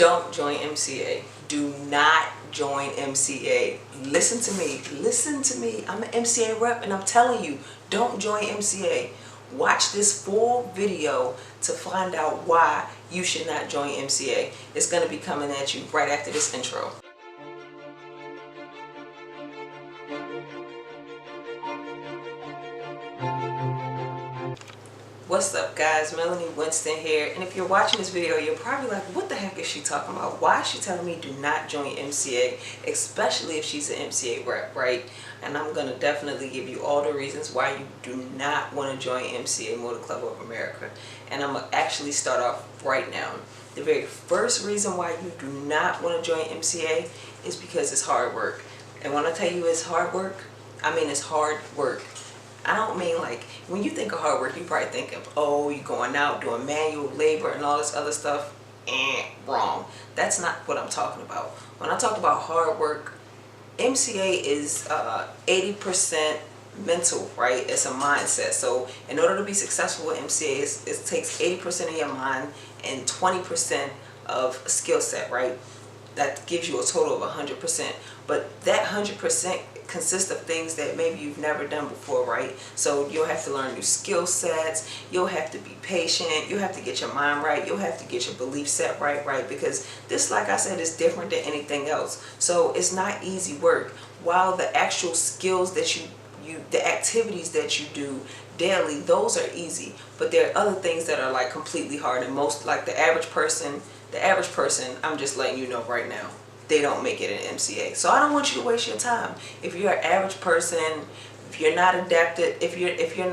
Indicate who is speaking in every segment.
Speaker 1: Don't join MCA. Do not join MCA. Listen to me. Listen to me. I'm an MCA rep and I'm telling you, don't join MCA. Watch this full video to find out why you should not join MCA. It's going to be coming at you right after this intro. What's up guys, Melanie Winston here, and if you're watching this video you're probably like, what the heck is she talking about? Why is she telling me do not join MCA, especially if she's an MCA rep, right? And I'm going to definitely give you all the reasons why you do not want to join MCA Motor Club of America, and I'm going to actually start off right now. The very first reason why you do not want to join MCA is because it's hard work. And when I tell you it's hard work, I mean it's hard work. I don't mean like, when you think of hard work, you probably think of, oh, you're going out doing manual labor and all this other stuff. Wrong. That's not what I'm talking about. When I talk about hard work, MCA is 80% mental, right? It's a mindset. So in order to be successful with MCA, it takes 80% of your mind and 20% of skill set, right? That gives you a total of 100%. But that 100% consists of things that maybe you've never done before, right? So you'll have to learn new skill sets, you'll have to be patient, you'll have to get your mind right, you'll have to get your belief set right? Because this, like I said, is different than anything else. So it's not easy work. While the actual skills that the activities that you do daily, those are easy. But there are other things that are like completely hard, and most, like the average person, I'm just letting you know right now, they don't make it in MCA. So I don't want you to waste your time. If you're an average person, if you're not adapted, if you're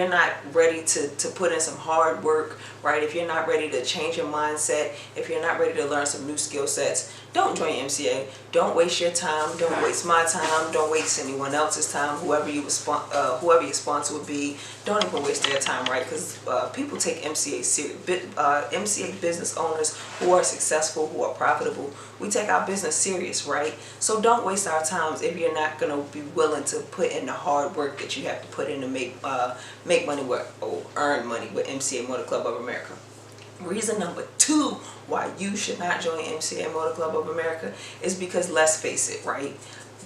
Speaker 1: not ready to put in some hard work, right? If you're not ready to change your mindset, if you're not ready to learn some new skill sets, don't join MCA. Don't waste your time. Don't waste my time. Don't waste anyone else's time. Whoever your sponsor would be, don't even waste their time, right? Because people take MCA serious. MCA business owners who are successful, who are profitable, we take our business serious, right? So don't waste our times if you're not going to be willing to put in the hard work that you have to put in to make money or earn money with MCA Motor Club of America. Reason number 2 why you should not join MCA Motor Club of America is because, let's face it, right?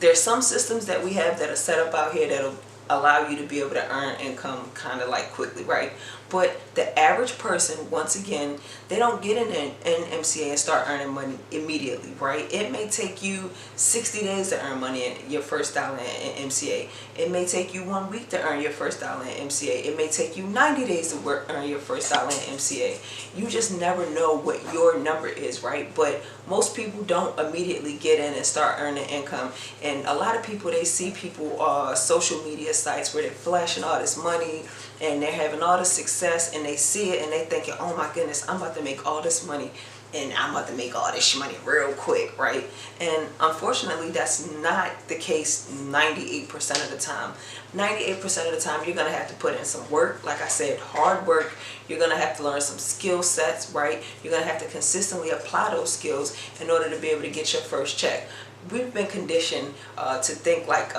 Speaker 1: There's some systems that we have that are set up out here that'll allow you to be able to earn income kind of like quickly, right? But the average person, once again, they don't get in MCA and start earning money immediately, right? It may take you 60 days to earn money in your first dollar in MCA. It may take you 1 week to earn your first dollar in MCA. It may take you 90 days to earn your first dollar in MCA. You just never know what your number is, right? But most people don't immediately get in and start earning income. And a lot of people, they see people on social media sites where they're flashing all this money and they're having all this success, and they see it and they thinking, oh my goodness, I'm about to make all this money and I'm about to make all this money real quick, right? And unfortunately, that's not the case 98% of the time. 98% of the time, you're going to have to put in some work. Like I said, hard work. You're going to have to learn some skill sets, right? You're going to have to consistently apply those skills in order to be able to get your first check. We've been conditioned to think like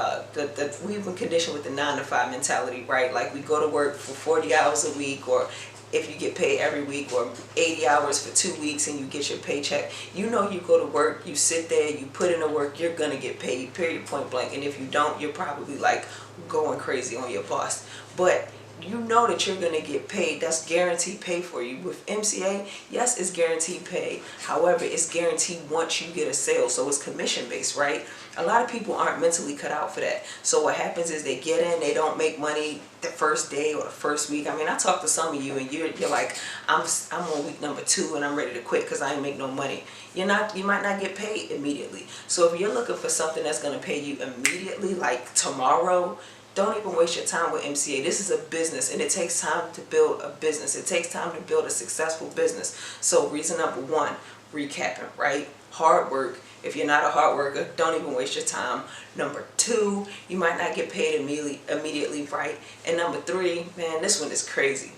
Speaker 1: we've been conditioned with the 9-to-5 mentality, right? Like we go to work for 40 hours a week, or if you get paid every week, or 80 hours for 2 weeks and you get your paycheck. You know, you go to work, you sit there, you put in the work, you're gonna get paid, period, point blank. And if you don't, you're probably like going crazy on your boss. But you know that you're going to get paid. That's guaranteed pay for you. With MCA, yes, it's guaranteed pay. However, it's guaranteed once you get a sale. So it's commission based, right? A lot of people aren't mentally cut out for that. So what happens is they get in, they don't make money the first day or the first week. I mean, I talk to some of you and you're like, I'm on week number 2 and I'm ready to quit because I ain't make no money. You might not get paid immediately. So if you're looking for something that's going to pay you immediately, like tomorrow, don't even waste your time with MCA. This is a business, and it takes time to build a business. It takes time to build a successful business. So reason number 1, recapping, right? Hard work. If you're not a hard worker, don't even waste your time. Number 2, you might not get paid immediately, right? And number 3, man, this one is crazy.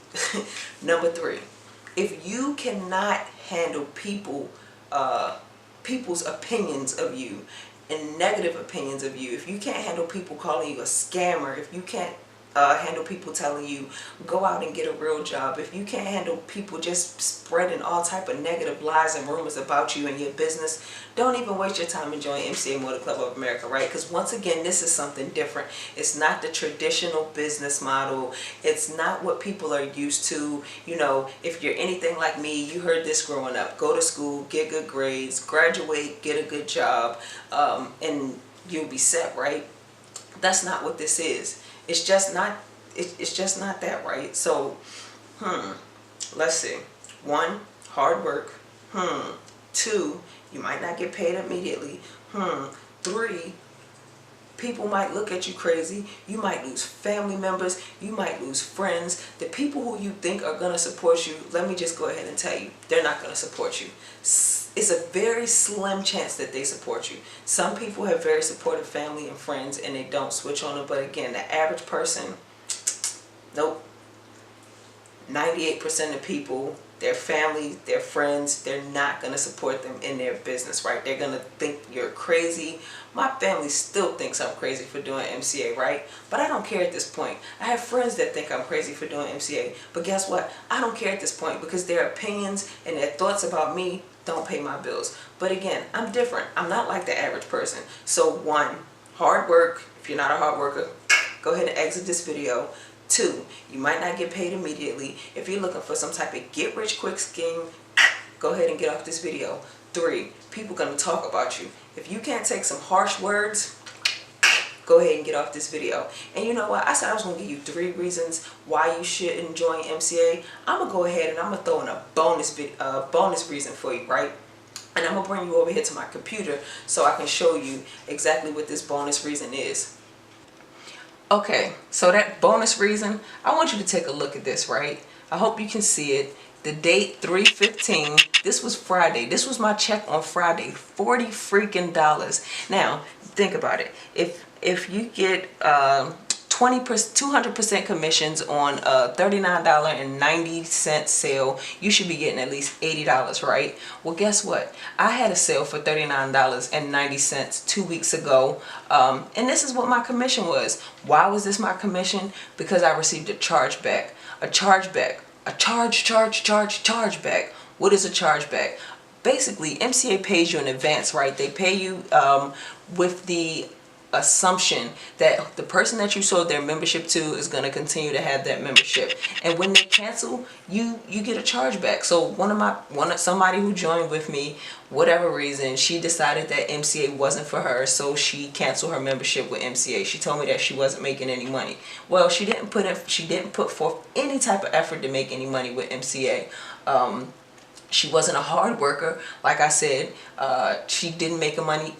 Speaker 1: Number 3, if you cannot handle people's opinions of you and negative opinions of you, if you can't handle people calling you a scammer, if you can't handle people telling you go out and get a real job, if you can't handle people just spreading all type of negative lies and rumors about you and your business, don't even waste your time enjoying MCA Motor Club of America, right? Because once again, this is something different. It's not the traditional business model. It's not what people are used to. You know, if you're anything like me, you heard this growing up: go to school, get good grades, graduate, get a good job, and you'll be set, right? That's not what this is. It's just not. It's just not that, right? So, let's see. 1, hard work. 2, you might not get paid immediately. 3, people might look at you crazy. You might lose family members. You might lose friends. The people who you think are going to support you, let me just go ahead and tell you, they're not going to support you. It's a very slim chance that they support you. Some people have very supportive family and friends and they don't switch on them. But again, the average person, nope. 98% of people, their family, their friends, they're not going to support them in their business, right? They're going to think you're crazy. My family still thinks I'm crazy for doing MCA, right? But I don't care at this point. I have friends that think I'm crazy for doing MCA. But guess what? I don't care at this point because their opinions and their thoughts about me don't pay my bills. But again, I'm different. I'm not like the average person. So 1, hard work. If you're not a hard worker, go ahead and exit this video. 2, you might not get paid immediately. If you're looking for some type of get-rich-quick scheme, go ahead and get off this video. 3, people are going to talk about you. If you can't take some harsh words, go ahead and get off this video. And you know what? I said I was going to give you 3 reasons why you should join MCA. I'm going to go ahead and I'm going to throw in a bonus reason for you, right? And I'm going to bring you over here to my computer so I can show you exactly what this bonus reason is. Okay, so that bonus reason, I want you to take a look at this, right? I hope you can see it. The date 3/15. This was Friday. This was my check on Friday. $40 freaking. Now, think about it. If you get 200% commissions on a $39.90 sale, you should be getting at least $80, right? Well, guess what? I had a sale for $39.90 2 weeks ago, and this is what my commission was. Why was this my commission? Because I received a chargeback. A chargeback. A chargeback. What is a chargeback? Basically, MCA pays you in advance, right? They pay you with the assumption that the person that you sold their membership to is going to continue to have that membership, and when they cancel, you get a chargeback. So somebody who joined with me, whatever reason, she decided that MCA wasn't for her, so she canceled her membership with MCA. She told me that she wasn't making any money. Well, she didn't put forth any type of effort to make any money with MCA. She wasn't a hard worker, like I said. She didn't make money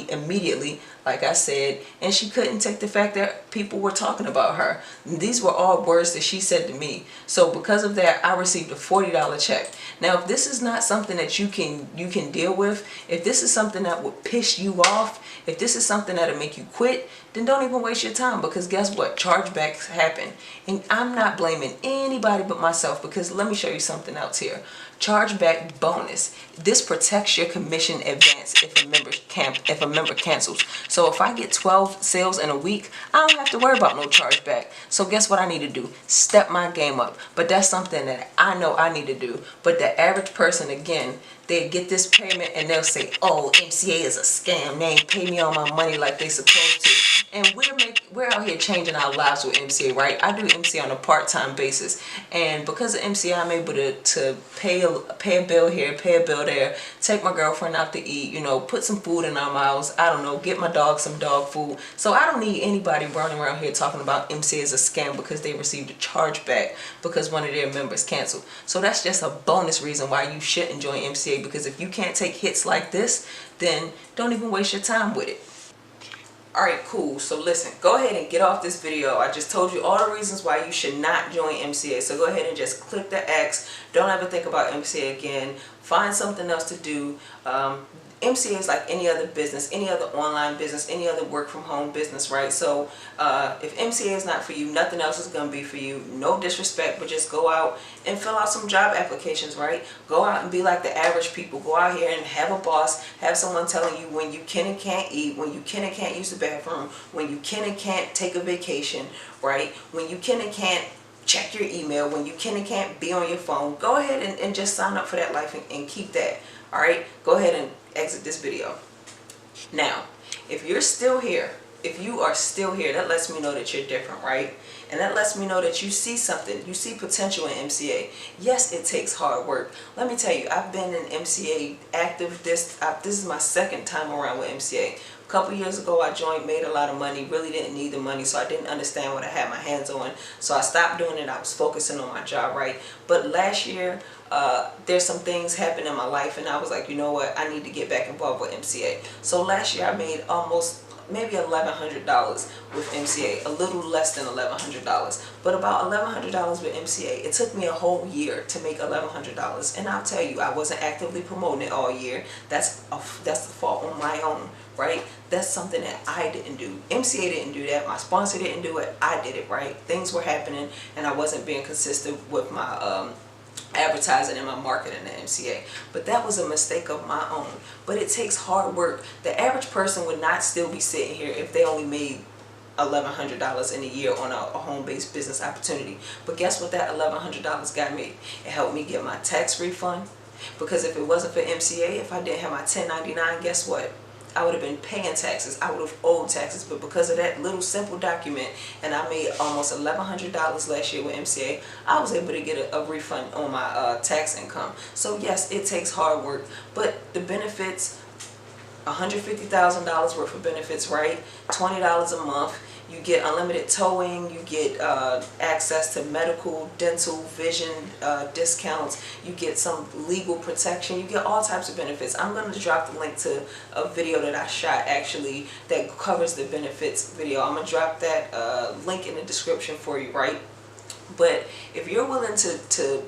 Speaker 1: immediately, like I said, and she couldn't take the fact that people were talking about her. These were all words that she said to me. So because of that, I received a $40 check. Now, if this is not something that you can deal with, if this is something that would piss you off, if this is something that'll make you quit, then don't even waste your time, because guess what? Chargebacks happen. And I'm not blaming anybody but myself, because let me show you something else here. Chargeback bonus. This protects your commission advance if a member cancels. So if I get 12 sales in a week, I don't have to worry about no chargeback. So guess what I need to do? Step my game up. But that's something that I know I need to do. But the average person, again, they get this payment and they'll say, oh, MCA is a scam. They ain't pay me all my money like they supposed to. And we're out here changing our lives with MCA, right? I do MCA on a part-time basis. And because of MCA, I'm able to pay a bill here, pay a bill there, take my girlfriend out to eat, you know, put some food in our mouths, I don't know, get my dog some dog food. So I don't need anybody running around here talking about MCA is a scam because they received a chargeback because one of their members canceled. So that's just a bonus reason why you shouldn't join MCA, because if you can't take hits like this, then don't even waste your time with it. Alright, cool. So listen, go ahead and get off this video. I just told you all the reasons why you should not join MCA. So go ahead and just click the X. Don't ever think about MCA again. Find something else to do. MCA is like any other business, any other online business, any other work from home business, right? So if MCA is not for you, nothing else is going to be for you. No disrespect, but just go out and fill out some job applications, right? Go out and be like the average people. Go out here and have a boss, have someone telling you when you can and can't eat, when you can and can't use the bathroom, when you can and can't take a vacation, right? When you can and can't check your email, when you can and can't be on your phone, go ahead and just sign up for that life and keep that. All right, go ahead and exit this video. Now, if you're still here, if you are still here, that lets me know that you're different, right? And that lets me know that you see something, you see potential in MCA. Yes, it takes hard work. Let me tell you, I've been in MCA active, this is my second time around with MCA. A couple years ago I joined, made a lot of money, really didn't need the money, so I didn't understand what I had my hands on. So I stopped doing it, I was focusing on my job, right? But last year, there's some things happened in my life and I was like, you know what, I need to get back involved with MCA. So last year I made maybe $1,100 with MCA, a little less than $1,100, but about $1,100 with MCA. It took me a whole year to make $1,100, and I'll tell you, I wasn't actively promoting it all year. That's the fault on my own, right? That's something that I didn't do. MCA didn't do that. My sponsor didn't do it. I did it, right? Things were happening, and I wasn't being consistent with my advertising and my marketing at MCA. But that was a mistake of my own. But it takes hard work. The average person would not still be sitting here if they only made $1,100 in a year on a home-based business opportunity. But guess what that $1,100 got me? It helped me get my tax refund. Because if it wasn't for MCA, if I didn't have my 1099, guess what? I would have been paying taxes. I would have owed taxes. But because of that little simple document, and I made almost $1,100 last year with MCA, I was able to get a refund on my tax income. So yes, it takes hard work, but the benefits, $150,000 worth of benefits, right? $20 a month. You get unlimited towing, you get access to medical, dental, vision discounts, you get some legal protection, you get all types of benefits. I'm going to drop the link to a video that I shot actually that covers the benefits video. I'm going to drop that link in the description for you, right? But if you're willing to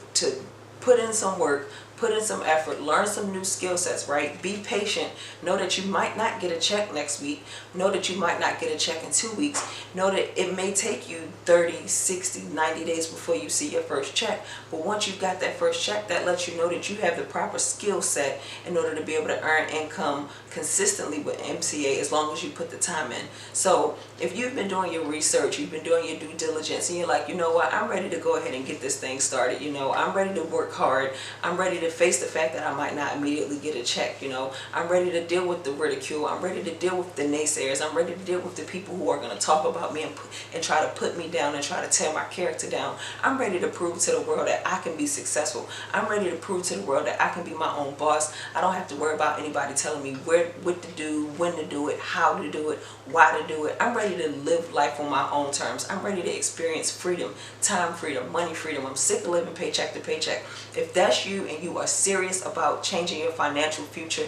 Speaker 1: put in some work, put in some effort, learn some new skill sets, right? Be patient. Know that you might not get a check next week. Know that you might not get a check in 2 weeks. Know that it may take you 30, 60, 90 days before you see your first check. But once you've got that first check, that lets you know that you have the proper skill set in order to be able to earn income consistently with MCA as long as you put the time in. So if you've been doing your research, you've been doing your due diligence, and you're like, you know what, I'm ready to go ahead and get this thing started. You know, I'm ready to work hard. I'm ready to face the fact that I might not immediately get a check. You know, I'm ready to deal with the ridicule. I'm ready to deal with the naysayers. I'm ready to deal with the people who are going to talk about me and try to put me down and try to tear my character down. I'm ready to prove to the world that I can be successful. I'm ready to prove to the world that I can be my own boss. I don't have to worry about anybody telling me what to do, when to do it, how to do it, why to do it. I'm ready to live life on my own terms. I'm ready to experience freedom, time freedom, money freedom. I'm sick of living paycheck to paycheck. If that's you and you are serious about changing your financial future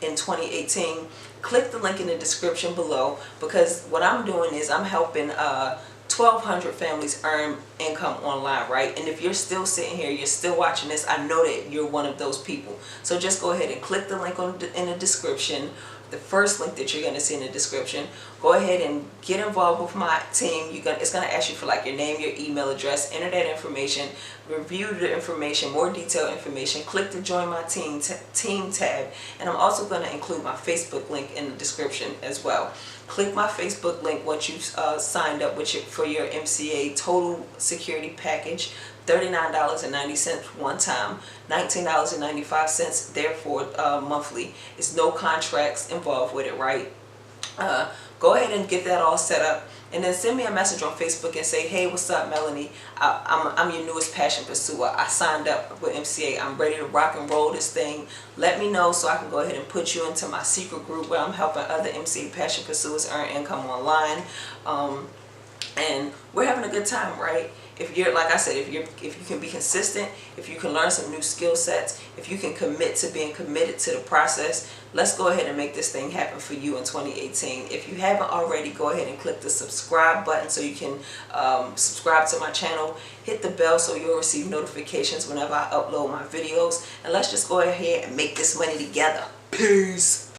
Speaker 1: in 2018, click the link in the description below, because what I'm doing is I'm helping 1,200 families earn income online, right? And if you're still sitting here, you're still watching this, I know that you're one of those people. So just go ahead and click the link in the description, the first link that you're going to see in the description. Go ahead and get involved with my team. It's going to ask you for like your name, your email address, enter that information, review the information, more detailed information, click the join my team tab, and I'm also going to include my Facebook link in the description as well. Click my Facebook link once you've signed up for your MCA total security package. $39.90 one time, $19.95 therefore monthly. It's no contracts involved with it, right? Go ahead and get that all set up, and then send me a message on Facebook and say, hey, what's up, Melanie? I'm your newest passion pursuer. I signed up with MCA. I'm ready to rock and roll this thing. Let me know so I can go ahead and put you into my secret group where I'm helping other MCA passion pursuers earn income online. And we're having a good time, right? If you're, like I said, if you can be consistent, if you can learn some new skill sets, if you can commit to being committed to the process, let's go ahead and make this thing happen for you in 2018. If you haven't already, go ahead and click the subscribe button so you can subscribe to my channel. Hit the bell so you'll receive notifications whenever I upload my videos. And let's just go ahead and make this money together. Peace.